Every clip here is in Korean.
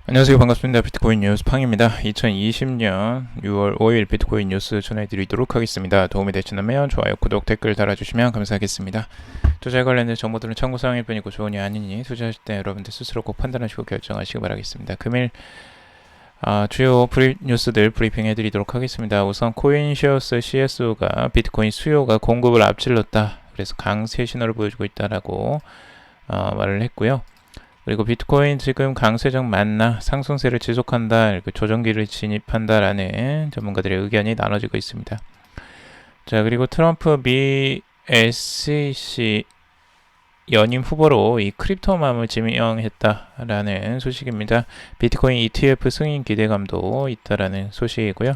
안녕하세요. 반갑습니다. 비트코인 뉴스 팡입니다. 2020년 6월 5일 비트코인 뉴스 전해드리도록 하겠습니다. 도움이 되시다면 좋아요, 구독, 댓글 달아주시면 감사하겠습니다. 투자에 관련된 정보들은 참고사항일 뿐이고 조언이 아니니 투자하실 때 여러분들 스스로 꼭 판단하시고 결정하시기 바라겠습니다. 금일 주요 뉴스들 브리핑 해드리도록 하겠습니다. 우선 코인시어스 CSO가 비트코인 수요가 공급을 앞질렀다. 그래서 강세 신호를 보여주고 있다라고 말을 했고요. 그리고 비트코인 지금 강세장 맞나 상승세를 지속한다, 이렇게 조정기를 진입한다라는 전문가들의 의견이 나눠지고 있습니다. 자, 그리고 트럼프 미 SEC 연임 후보로 이 크립토맘을 지명했다라는 소식입니다. 비트코인 ETF 승인 기대감도 있다라는 소식이고요.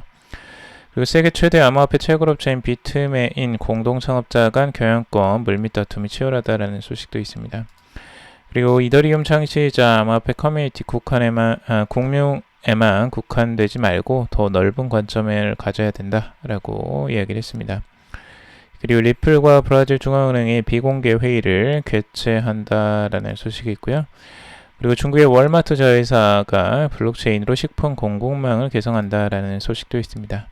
그리고 세계 최대 암호화폐 채굴업체인 비트메인 공동 창업자 간 경영권 물밑 다툼이 치열하다라는 소식도 있습니다. 그리고 이더리움 창시자 암호화폐 커뮤니티 공룡에만 국한되지 말고 더 넓은 관점을 가져야 된다라고 이야기를 했습니다. 그리고 리플과 브라질 중앙은행이 비공개 회의를 개최한다라는 소식이 있고요. 그리고 중국의 월마트 자회사가 블록체인으로 식품 공급망을 개성한다라는 소식도 있습니다.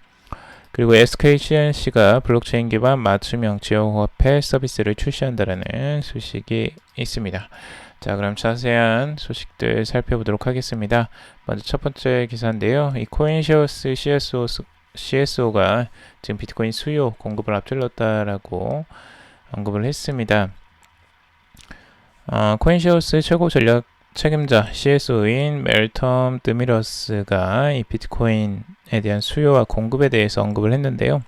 그리고 SK CNC가 블록체인 기반 맞춤형 지역화폐 서비스를 출시한다라는 소식이 있습니다. 자, 그럼 자세한 소식들 살펴보도록 하겠습니다. 먼저 첫 번째 기사인데요. 이 코인시어스 CSO가 지금 비트코인 수요 공급을 앞질렀다라고 언급을 했습니다. 코인시어스 최고 전략 책임자 CSO인 멜텀 드미러스가 이 비트코인에 대한 수요와 공급에 대해서 언급을 했는데요.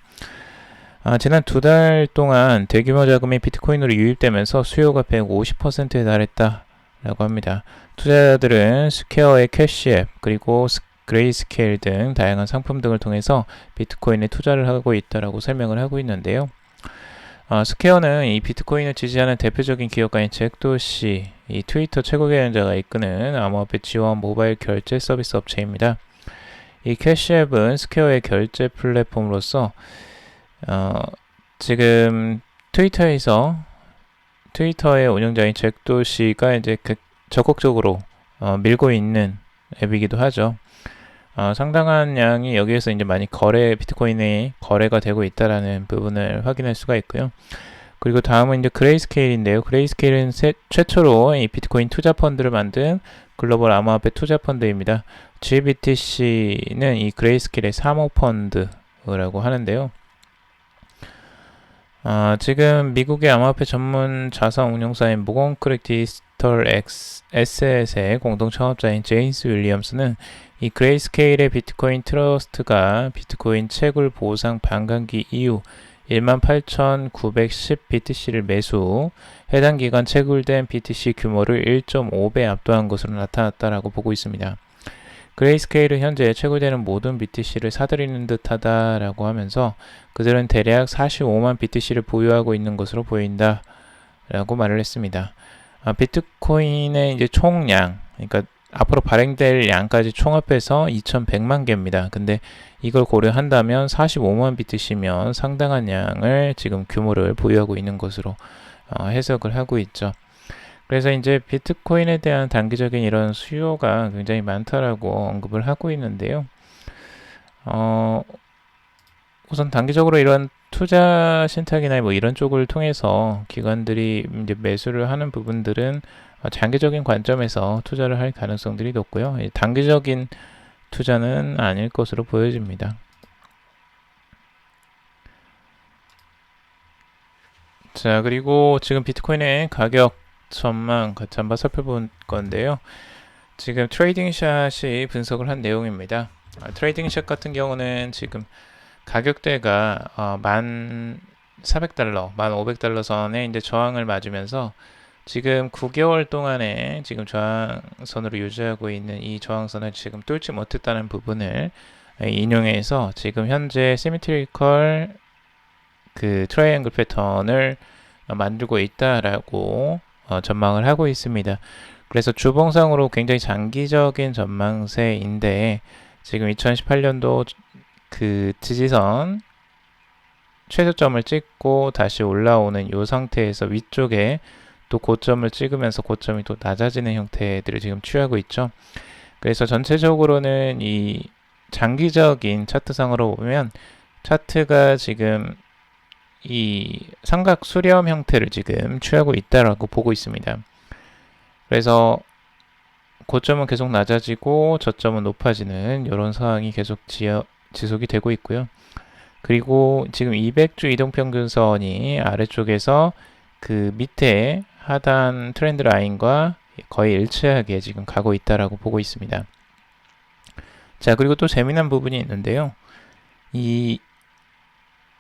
지난 2달 동안 대규모 자금이 비트코인으로 유입되면서 수요가 150%에 달했다라고 합니다. 투자자들은 스퀘어의 캐시앱 그리고 그레이스케일 등 다양한 상품 등을 통해서 비트코인에 투자를 하고 있다라고 설명을 하고 있는데요. 스퀘어는 이 비트코인을 지지하는 대표적인 기업가인 잭도시, 이 트위터 최고 경영자가 이끄는 암호화폐 지원 모바일 결제 서비스 업체입니다. 이 캐시앱은 스퀘어의 결제 플랫폼으로서 지금 트위터의 운영자인 잭도시가 이제 적극적으로 밀고 있는 앱이기도 하죠. 상당한 양이 여기에서 이제 많이 비트코인이 거래가 되고 있다라는 부분을 확인할 수가 있고요. 그리고 다음은 이제 그레이스케일인데요. 그레이스케일은 최초로 이 비트코인 투자 펀드를 만든 글로벌 암호화폐 투자 펀드입니다. GBTC는 이 그레이스케일의 사모펀드라고 하는데요. 지금 미국의 암호화폐 전문 자산 운용사인 모건 크리스털 에셋의 공동 창업자인 제임스 윌리엄스는 이 그레이스케일의 비트코인 트러스트가 비트코인 채굴 보상 반감기 이후 18,910 BTC를 매수, 해당 기간 채굴된 BTC 규모를 1.5배 압도한 것으로 나타났다라고 보고 있습니다. 그레이스케일은 현재 채굴되는 모든 BTC를 사들이는 듯하다라고 하면서 그들은 대략 45만 BTC를 보유하고 있는 것으로 보인다라고 말을 했습니다. 비트코인의 이제 총량, 그러니까 앞으로 발행될 양까지 총합해서 2,100만 개입니다. 근데 이걸 고려한다면 45만 BTC면 상당한 양을 지금 규모를 보유하고 있는 것으로 해석을 하고 있죠. 그래서 이제 비트코인에 대한 단기적인 이런 수요가 굉장히 많다라고 언급을 하고 있는데요. 우선 단기적으로 이런 투자 신탁이나 뭐 이런 쪽을 통해서 기관들이 이제 매수를 하는 부분들은 장기적인 관점에서 투자를 할 가능성들이 높고요. 단기적인 투자는 아닐 것으로 보여집니다. 자, 그리고 지금 비트코인의 가격 전망 같이 한번 살펴볼 건데요. 지금 트레이딩샷이 분석을 한 내용입니다. 트레이딩샷 같은 경우는 지금 가격대가 1,400달러, 1,500달러 선에 이제 저항을 맞으면서 지금 9개월 동안에 지금 저항선으로 유지하고 있는 이 저항선을 지금 뚫지 못했다는 부분을 인용해서 지금 현재 시메트리컬 그 트라이앵글 패턴을 만들고 있다라고 전망을 하고 있습니다. 그래서 주봉상으로 굉장히 장기적인 전망세인데 지금 2018년도 그 지지선 최저점을 찍고 다시 올라오는 이 상태에서 위쪽에 또 고점을 찍으면서 고점이 또 낮아지는 형태들을 지금 취하고 있죠. 그래서 전체적으로는 이 장기적인 차트상으로 보면 차트가 지금 이 삼각 수렴 형태를 지금 취하고 있다라고 보고 있습니다. 그래서 고점은 계속 낮아지고 저점은 높아지는 이런 상황이 계속 지속이 되고 있고요. 그리고 지금 200주 이동평균선이 아래쪽에서 그 밑에 하단 트렌드 라인과 거의 일치하게 지금 가고 있다라고 보고 있습니다. 자, 그리고 또 재미난 부분이 있는데요. 이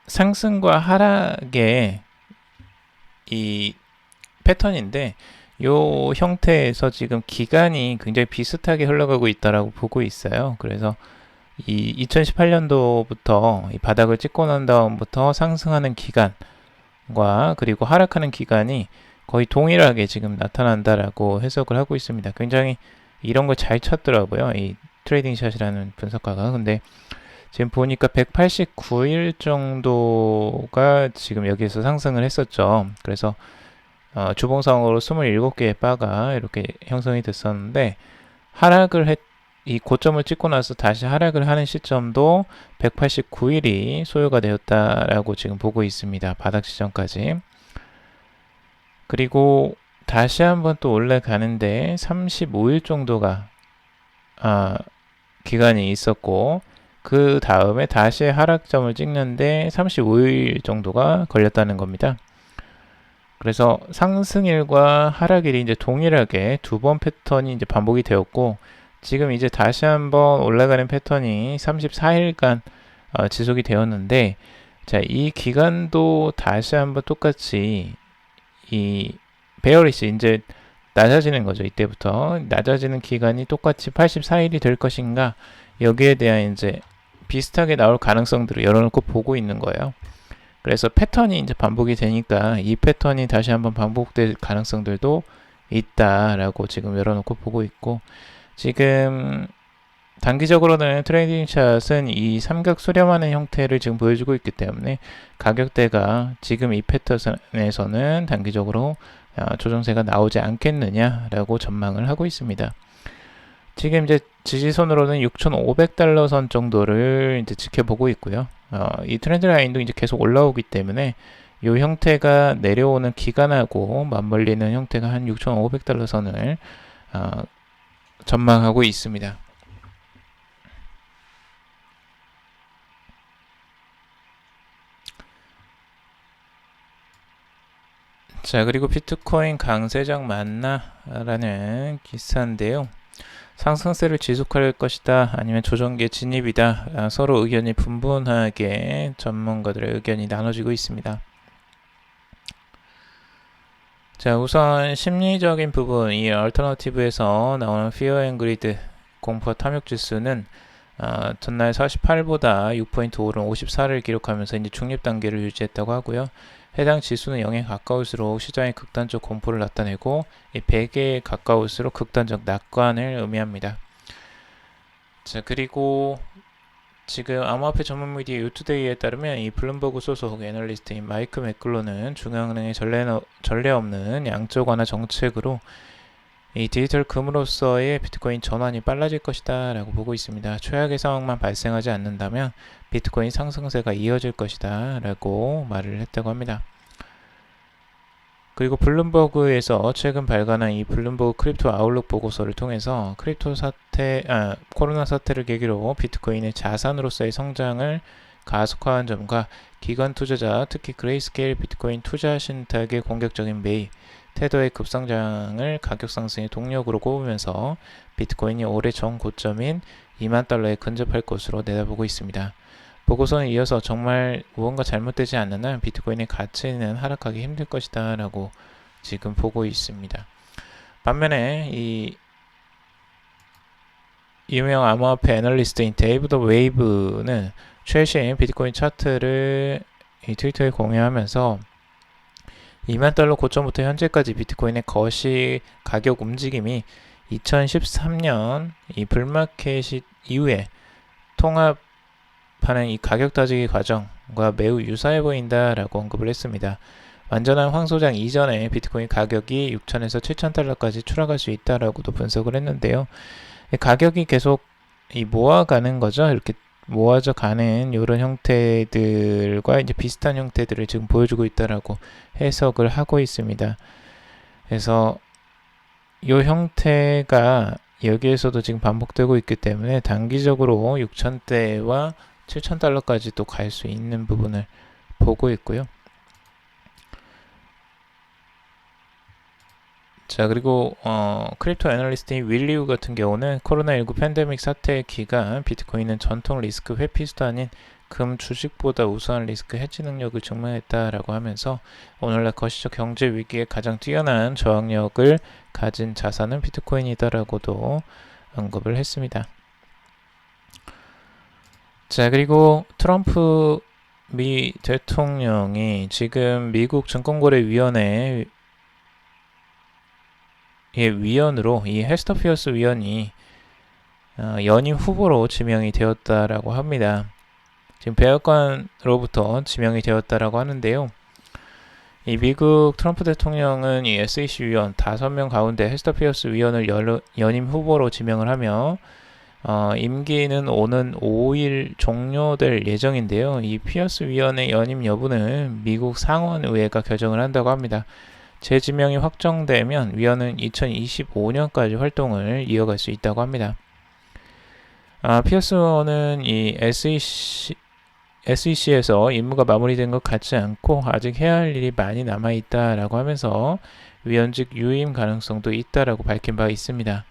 상승과 하락의 이 패턴인데 요 형태에서 지금 기간이 굉장히 비슷하게 흘러가고 있다라고 보고 있어요. 그래서 이 2018년도부터 이 바닥을 찍고 난 다음부터 상승하는 기간과 그리고 하락하는 기간이 거의 동일하게 지금 나타난다라고 해석을 하고 있습니다. 굉장히 이런 걸 잘 찾더라고요. 이 트레이딩 샷이라는 분석가가. 근데 지금 보니까 189일 정도가 지금 여기에서 상승을 했었죠. 그래서 주봉상으로 27개의 바가 이렇게 형성이 됐었는데 이 고점을 찍고 나서 다시 하락을 하는 시점도 189일이 소요가 되었다라고 지금 보고 있습니다. 바닥 지점까지. 그리고 다시 한번 또 올라가는데 35일 정도가 기간이 있었고 그 다음에 다시 하락점을 찍는데 35일 정도가 걸렸다는 겁니다. 그래서 상승일과 하락일이 이제 동일하게 두 번 패턴이 이제 반복이 되었고 지금 이제 다시 한번 올라가는 패턴이 34일간 지속이 되었는데 자, 이 기간도 다시 한번 똑같이 이 베어리시 이제 낮아지는 거죠. 이때부터 낮아지는 기간이 똑같이 84일이 될 것인가 여기에 대한 이제 비슷하게 나올 가능성들을 열어놓고 보고 있는 거예요. 그래서 패턴이 이제 반복이 되니까 이 패턴이 다시 한번 반복될 가능성들도 있다라고 지금 열어놓고 보고 있고 지금 단기적으로는 트레이딩 샷은 이 삼각 수렴하는 형태를 지금 보여주고 있기 때문에 가격대가 지금 이 패턴에서는 단기적으로 조정세가 나오지 않겠느냐라고 전망을 하고 있습니다. 지금 이제 지지선으로는 6,500달러 선 정도를 이제 지켜보고 있고요. 이 트렌드 라인도 이제 계속 올라오기 때문에 이 형태가 내려오는 기간하고 맞물리는 형태가 한 6,500달러 선을 전망하고 있습니다. 자, 그리고 비트코인 강세장 맞나? 라는 기사인데요. 상승세를 지속할 것이다 아니면 조정기에 진입이다 서로 의견이 분분하게 전문가들의 의견이 나눠지고 있습니다. 자, 우선 심리적인 부분 이 얼터너티브에서 나오는 Fear and Greed 공포 탐욕 지수는 전날 48보다 6포인트 오른 54를 기록하면서 이제 중립 단계를 유지했다고 하고요. 해당 지수는 0에 가까울수록 시장의 극단적 공포를 나타내고 100에 가까울수록 극단적 낙관을 의미합니다. 자, 그리고 지금 암호화폐 전문 미디어 유투데이에 따르면 이 블룸버그 소속 애널리스트인 마이크 맥클로는 중앙은행의 전례 없는 양적 완화 정책으로 이 디지털 금으로서의 비트코인 전환이 빨라질 것이다 라고 보고 있습니다. 최악의 상황만 발생하지 않는다면 비트코인 상승세가 이어질 것이다 라고 말을 했다고 합니다. 그리고 블룸버그에서 최근 발간한 이 블룸버그 크립토 아웃룩 보고서를 통해서 코로나 사태를 계기로 비트코인의 자산으로서의 성장을 가속화한 점과 기관 투자자, 특히 그레이스케일 비트코인 투자 신탁의 공격적인 매입, 테더의 급상장을 가격 상승의 동력으로 꼽으면서 비트코인이 올해 전 고점인 2만 달러에 근접할 것으로 내다보고 있습니다. 보고서는 이어서 정말 무언가 잘못되지 않는 한 비트코인의 가치는 하락하기 힘들 것이다 라고 지금 보고 있습니다. 반면에 이 유명 암호화폐 애널리스트인 데이브 더 웨이브는 최신 비트코인 차트를 이 트위터에 공유하면서 2만 달러 고점부터 현재까지 비트코인의 거시 가격 움직임이 2013년 이 불마켓 이후에 통합하는 이 가격 다지기 과정과 매우 유사해 보인다라고 언급을 했습니다. 완전한 황소장 이전에 비트코인 가격이 6,000에서 7,000달러까지 추락할 수 있다라고도 분석을 했는데요. 가격이 계속 모아가는 거죠. 이렇게 모아져 가는 이런 형태들과 이제 비슷한 형태들을 지금 보여주고 있다라고 해석을 하고 있습니다. 그래서 이 형태가 여기에서도 지금 반복되고 있기 때문에 단기적으로 6,000대와 7,000달러까지 또 갈 수 있는 부분을 보고 있고요. 자, 그리고 크립토 애널리스트인 윌리우 같은 경우는 코로나19 팬데믹 사태 기간 비트코인은 전통 리스크 회피수도 아닌 금 주식보다 우수한 리스크 해지 능력을 증명했다라고 하면서 오늘날 거시적 경제 위기에 가장 뛰어난 저항력을 가진 자산은 비트코인이다라고도 언급을 했습니다. 자, 그리고 트럼프 미 대통령이 지금 미국 증권거래위원회 위원으로 이 헤스터 피어스 위원이 연임 후보로 지명이 되었다라고 합니다. 지금 백악관으로부터 지명이 되었다라고 하는데요. 이 미국 트럼프 대통령은 이 SEC 위원 5명 가운데 헤스터 피어스 위원을 연임 후보로 지명을 하며 임기는 오는 5일 종료될 예정인데요. 이 피어스 위원의 연임 여부는 미국 상원의회가 결정을 한다고 합니다. 재지명이 확정되면 위원은 2025년까지 활동을 이어갈 수 있다고 합니다. 피어스 의원은 이 SEC에서 임무가 마무리된 것 같지 않고 아직 해야 할 일이 많이 남아있다라고 하면서 위원직 유임 가능성도 있다라고 밝힌 바 있습니다.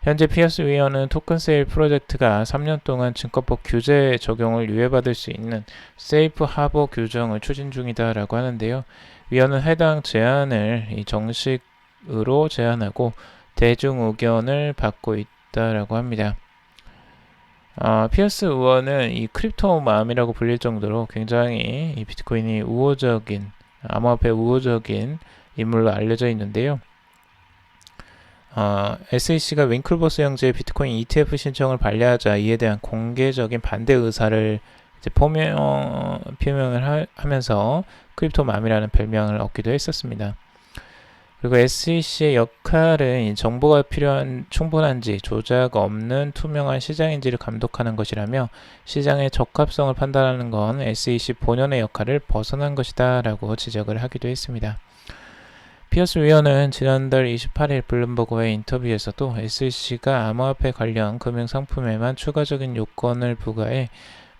현재 피어스 위원은 토큰 세일 프로젝트가 3년 동안 증권법 규제 적용을 유예받을 수 있는 세이프 하버 규정을 추진 중이다라고 하는데요. 위원은 해당 제안을 정식으로 제안하고 대중 의견을 받고 있다라고 합니다. 피어스 의원은 이 크립토 맘이라고 불릴 정도로 굉장히 이 비트코인이 우호적인, 암호화폐 우호적인 인물로 알려져 있는데요. SEC가 윙클보스 형제의 비트코인 ETF 신청을 반려하자 이에 대한 공개적인 반대 의사를 이제 표명을 하면서 크립토맘이라는 별명을 얻기도 했었습니다. 그리고 SEC의 역할은 정보가 충분한지 조작 없는 투명한 시장인지를 감독하는 것이라며 시장의 적합성을 판단하는 건 SEC 본연의 역할을 벗어난 것이다 라고 지적을 하기도 했습니다. 피어스 위원은 지난달 28일 블룸버그와의 인터뷰에서도 SEC가 암호화폐 관련 금융상품에만 추가적인 요건을 부과해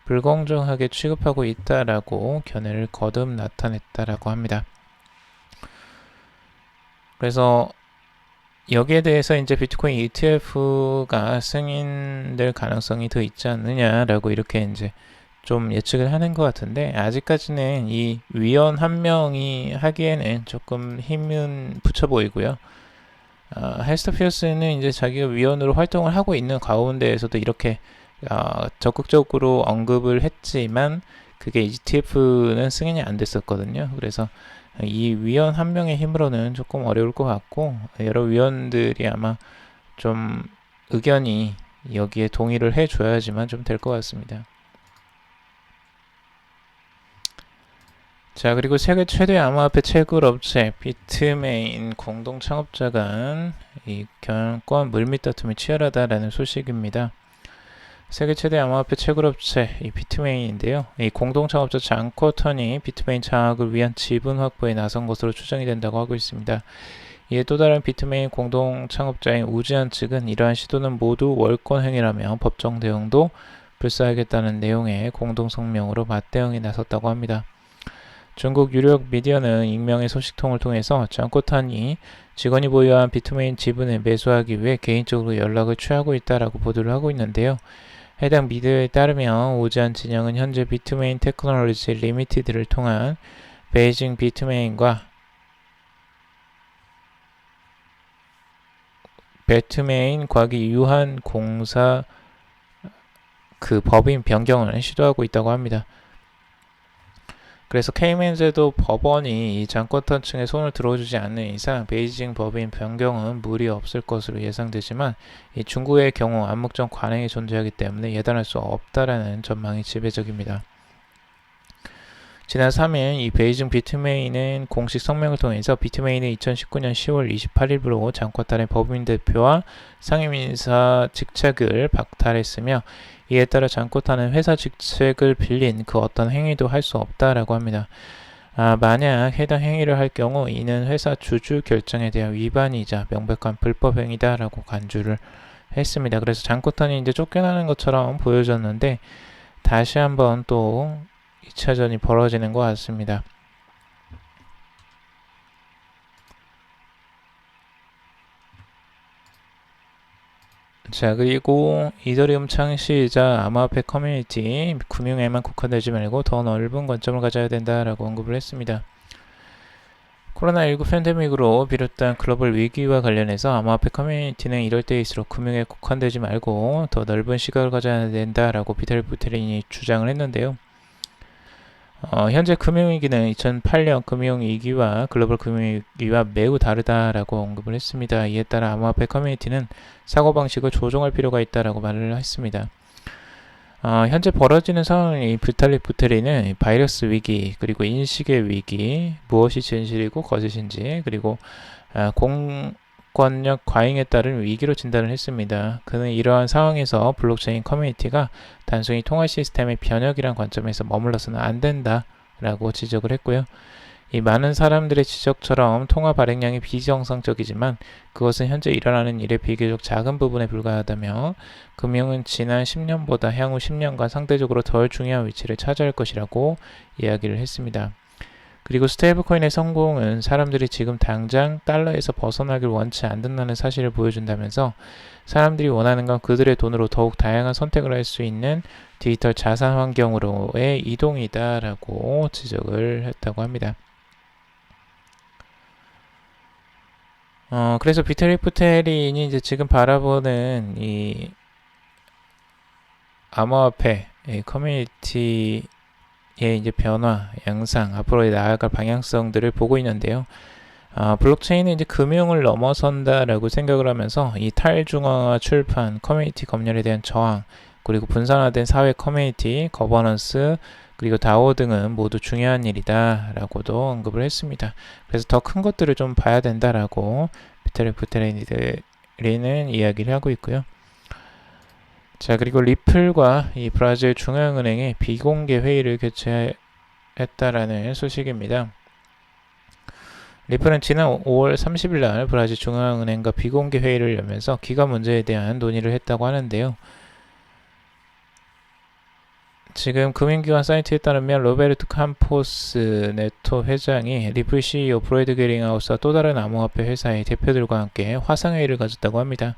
불공정하게 취급하고 있다라고 견해를 거듭 나타냈다라고 합니다. 그래서 여기에 대해서 이제 비트코인 ETF가 승인될 가능성이 더 있지 않느냐라고 이렇게 이제 좀 예측을 하는 것 같은데 아직까지는 이 위원 한 명이 하기에는 조금 힘은 붙여 보이고요. 헤스터 피어스는 이제 자기가 위원으로 활동을 하고 있는 가운데에서도 이렇게 적극적으로 언급을 했지만 그게 ETF는 승인이 안 됐었거든요. 그래서 이 위원 한 명의 힘으로는 조금 어려울 것 같고 여러 위원들이 아마 좀 의견이 여기에 동의를 해줘야지만 좀 될 것 같습니다. 자, 그리고 세계 최대 암호화폐 채굴 업체 비트메인 공동 창업자 간 이 경영권 물밑 다툼이 치열하다라는 소식입니다. 세계 최대 암호화폐 채굴 업체 이 비트메인인데요. 이 공동 창업자 잔 쿼턴이 비트메인 장악을 위한 지분 확보에 나선 것으로 추정이 된다고 하고 있습니다. 이에 또 다른 비트메인 공동 창업자인 우지안 측은 이러한 시도는 모두 월권 행위라며 법정 대응도 불사하겠다는 내용의 공동 성명으로 맞대응에 나섰다고 합니다. 중국 유력 미디어는 익명의 소식통을 통해서 잔 쿼턴이 직원이 보유한 비트메인 지분을 매수하기 위해 개인적으로 연락을 취하고 있다라고 보도를 하고 있는데요. 해당 미디어에 따르면 우지안 진영은 현재 비트메인 테크놀로지 리미티드를 통한 베이징 비트메인과 비트메인 과기 유한 공사 그 법인 변경을 시도하고 있다고 합니다. 그래서 케이맨즈도 법원이 이 잔 쿼턴 측에 손을 들어주지 않는 이상 베이징 법인 변경은 무리 없을 것으로 예상되지만 이 중국의 경우 암묵적 관행이 존재하기 때문에 예단할 수 없다라는 전망이 지배적입니다. 지난 3일 이 베이징 비트메인은 공식 성명을 통해서 비트메인은 2019년 10월 28일부로 장코탄의 법인 대표와 상임인사 직책을 박탈했으며 이에 따라 장코탄은 회사 직책을 빌린 그 어떤 행위도 할 수 없다라고 합니다. 만약 해당 행위를 할 경우 이는 회사 주주 결정에 대한 위반이자 명백한 불법 행위다라고 간주를 했습니다. 그래서 장코탄이 이제 쫓겨나는 것처럼 보여졌는데 다시 한번 또 2차전이 벌어지는 것 같습니다. 자, 그리고 이더리움 창시자 암호화폐 커뮤니티 금융에만 국한되지 말고 더 넓은 관점을 가져야 된다라고 언급을 했습니다. 코로나19 팬데믹으로 비롯된 글로벌 위기와 관련해서 암호화폐 커뮤니티는 이럴 때일수록 금융에 국한되지 말고 더 넓은 시각을 가져야 된다라고 비탈 부테린이 주장을 했는데요. 현재 금융위기는 2008년 금융위기와 글로벌 금융위기와 매우 다르다라고 언급을 했습니다. 이에 따라 암호화폐 커뮤니티는 사고방식을 조정할 필요가 있다라고 말을 했습니다. 현재 벌어지는 상황이 비탈릭 부테린은 바이러스 위기, 그리고 인식의 위기, 무엇이 진실이고 거짓인지, 그리고 공권력 과잉에 따른 위기로 진단을 했습니다. 그는 이러한 상황에서 블록체인 커뮤니티가 단순히 통화 시스템의 변혁이란 관점에서 머물러서는 안 된다라고 지적을 했고요. 이 많은 사람들의 지적처럼 통화 발행량이 비정상적이지만 그것은 현재 일어나는 일의 비교적 작은 부분에 불과하다며 금융은 지난 10년보다 향후 10년간 상대적으로 덜 중요한 위치를 차지할 것이라고 이야기를 했습니다. 그리고 스테이블코인의 성공은 사람들이 지금 당장 달러에서 벗어나길 원치 않는다는 사실을 보여준다면서 사람들이 원하는 건 그들의 돈으로 더욱 다양한 선택을 할 수 있는 디지털 자산 환경으로의 이동이다라고 지적을 했다고 합니다. 그래서 비탈릭 부테린이 이제 지금 바라보는 이 암호화폐 커뮤니티의 이제 변화, 양상, 앞으로 나아갈 방향성들을 보고 있는데요. 블록체인은 이제 금융을 넘어선다라고 생각을 하면서 이 탈중앙화 출판, 커뮤니티 검열에 대한 저항, 그리고 분산화된 사회 커뮤니티, 거버넌스, 그리고 다오 등은 모두 중요한 일이다 라고도 언급을 했습니다. 그래서 더 큰 것들을 좀 봐야 된다라고 비탈릭 부테린은 이야기를 하고 있고요. 자, 그리고 리플과 이 브라질 중앙은행의 비공개 회의를 개최했다라는 소식입니다. 리플은 지난 5월 30일 날 브라질 중앙은행과 비공개 회의를 열면서 기가 문제에 대한 논의를 했다고 하는데요. 지금 금융기관 사이트에 따르면 로베르토 캠포스 네토 회장이 리플 CEO 브래드 게링하우스와 또 다른 암호화폐 회사의 대표들과 함께 화상회의를 가졌다고 합니다.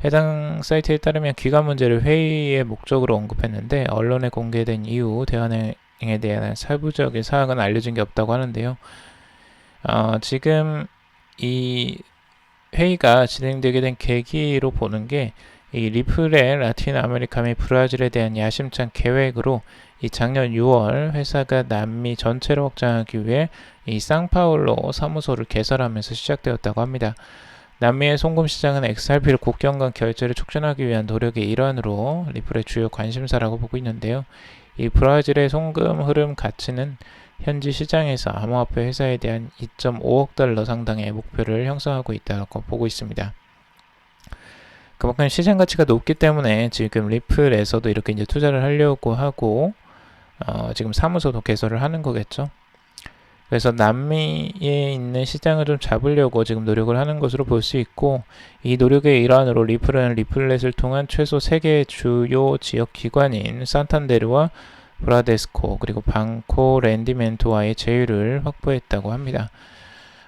해당 사이트에 따르면 기간 문제를 회의의 목적으로 언급했는데 언론에 공개된 이후 대환행에 대한 세부적인 사항은 알려진 게 없다고 하는데요. 지금 이 회의가 진행되게 된 계기로 보는 게 이 리플의 라틴 아메리카 및 브라질에 대한 야심찬 계획으로 이 작년 6월 회사가 남미 전체로 확장하기 위해 이 상파울로 사무소를 개설하면서 시작되었다고 합니다. 남미의 송금 시장은 XRP를 국경 간 결제를 촉진하기 위한 노력의 일환으로 리플의 주요 관심사라고 보고 있는데요. 이 브라질의 송금 흐름 가치는 현지 시장에서 암호화폐 회사에 대한 2.5억 달러 상당의 목표를 형성하고 있다고 보고 있습니다. 그만큼 시장 가치가 높기 때문에 지금 리플에서도 이렇게 이제 투자를 하려고 하고 지금 사무소도 개설을 하는 거겠죠. 그래서 남미에 있는 시장을 좀 잡으려고 지금 노력을 하는 것으로 볼 수 있고 이 노력의 일환으로 리플은 리플렛을 통한 최소 3개의 주요 지역 기관인 산탄데르와 브라데스코 그리고 방코 렌디멘토와의 제휴를 확보했다고 합니다.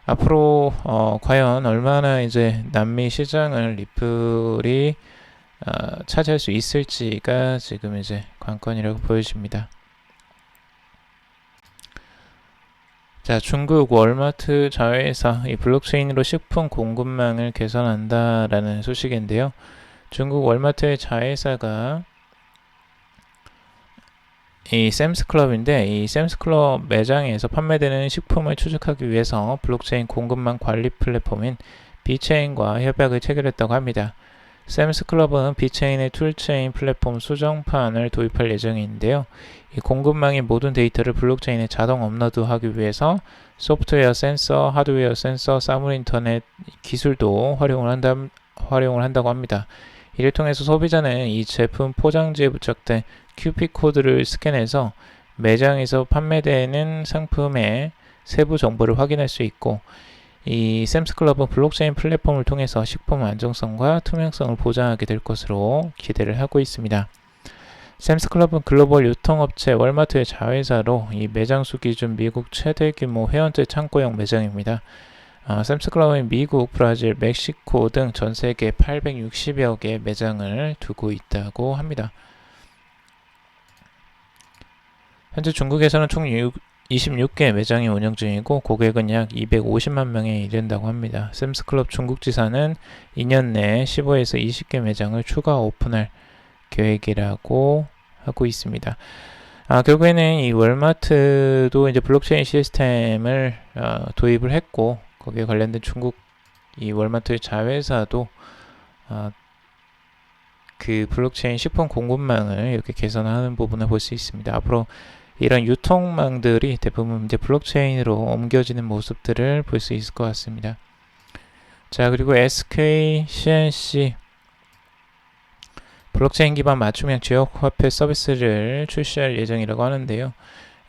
앞으로 과연 얼마나 이제 남미 시장을 리플이 차지할 수 있을지가 지금 이제 관건이라고 보여집니다. 자, 중국 월마트 자회사 이 블록체인으로 식품 공급망을 개선한다라는 소식인데요. 중국 월마트의 자회사가 이 샘스클럽인데 이 샘스클럽 매장에서 판매되는 식품을 추적하기 위해서 블록체인 공급망 관리 플랫폼인 비체인과 협약을 체결했다고 합니다. 샘스클럽은 비체인의 툴체인 플랫폼 수정판을 도입할 예정인데요. 이 공급망의 모든 데이터를 블록체인에 자동 업로드하기 위해서 소프트웨어 센서, 하드웨어 센서, 사물 인터넷 기술도 활용을 한다고 합니다. 이를 통해서 소비자는 이 제품 포장지에 부착된 QR 코드를 스캔해서 매장에서 판매되는 상품의 세부 정보를 확인할 수 있고, 이 샘스클럽은 블록체인 플랫폼을 통해서 식품 안정성과 투명성을 보장하게 될 것으로 기대를 하고 있습니다. 샘스클럽은 글로벌 유통업체 월마트의 자회사로 이 매장 수 기준 미국 최대 규모 회원제 창고형 매장입니다. 샘스클럽은 미국, 브라질, 멕시코 등 전 세계 860여 개의 매장을 두고 있다고 합니다. 현재 중국에서는 총 26개 매장이 운영 중이고 고객은 약 250만 명에 이른다고 합니다. 샘스클럽 중국지사는 2년 내에 15에서 20개 매장을 추가 오픈할 계획이라고 하고 있습니다. 결국에는 이 월마트도 이제 블록체인 시스템을 도입을 했고, 거기에 관련된 중국 이 월마트의 자회사도 그 블록체인 식품 공급망을 이렇게 개선하는 부분을 볼 수 있습니다. 앞으로 이런 유통망들이 대부분 이제 블록체인으로 옮겨지는 모습들을 볼 수 있을 것 같습니다. 자, 그리고 SK CNC 블록체인 기반 맞춤형 지역화폐 서비스를 출시할 예정이라고 하는데요.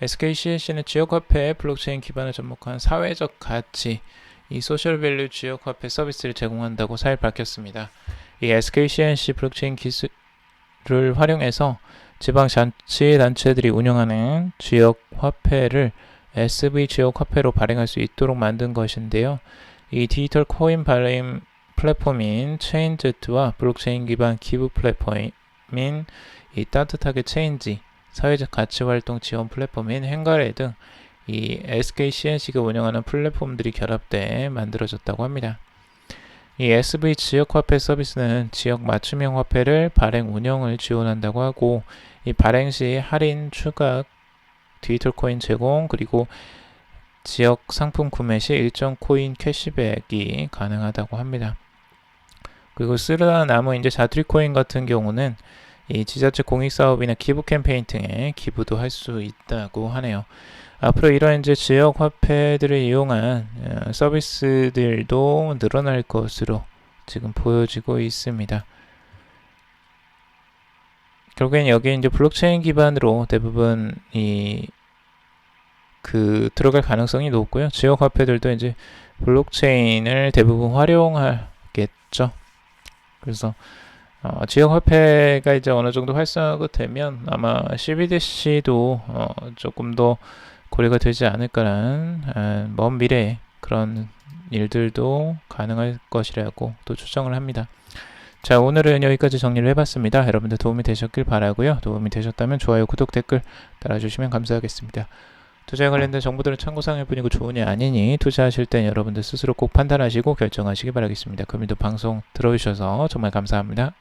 SK CNC는 지역화폐 블록체인 기반을 접목한 사회적 가치, 이 소셜밸류 지역화폐 서비스를 제공한다고 4일 밝혔습니다. 이 SK CNC 블록체인 기술을 활용해서 지방자치단체들이 운영하는 지역화폐를 SV 지역화폐로 발행할 수 있도록 만든 것인데요. 이 디지털 코인 발행 플랫폼인 체인제트와 블록체인 기반 기부 플랫폼인 이 따뜻하게 체인지, 사회적 가치활동 지원 플랫폼인 행가래 등 이 SK CNC가 운영하는 플랫폼들이 결합돼 만들어졌다고 합니다. 이 SV 지역화폐 서비스는 지역 맞춤형 화폐를 발행 운영을 지원한다고 하고, 이 발행 시 할인, 추가, 디지털 코인 제공, 그리고 지역 상품 구매 시 일정 코인 캐시백이 가능하다고 합니다. 그리고 쓰다 남은 이제 자투리 코인 같은 경우는 이 지자체 공익사업이나 기부 캠페인 등에 기부도 할 수 있다고 하네요. 앞으로 이런 이제 지역 화폐들을 이용한 서비스들도 늘어날 것으로 지금 보여지고 있습니다. 결국엔 여기 이제 블록체인 기반으로 대부분 들어갈 가능성이 높고요. 지역 화폐들도 이제 블록체인을 대부분 활용하겠죠. 그래서 지역 화폐가 이제 어느 정도 활성화가 되면 아마 CBDC도 조금 더 고려가 되지 않을까라는 먼 미래에 그런 일들도 가능할 것이라고 또 추정을 합니다. 자, 오늘은 여기까지 정리를 해봤습니다. 여러분들 도움이 되셨길 바라고요. 도움이 되셨다면 좋아요, 구독, 댓글 달아주시면 감사하겠습니다. 투자에 관련된 정보들은 참고사항일 뿐이고 조언이 아니니 투자하실 땐 여러분들 스스로 꼭 판단하시고 결정하시기 바라겠습니다. 그럼에도 방송 들어주셔서 정말 감사합니다.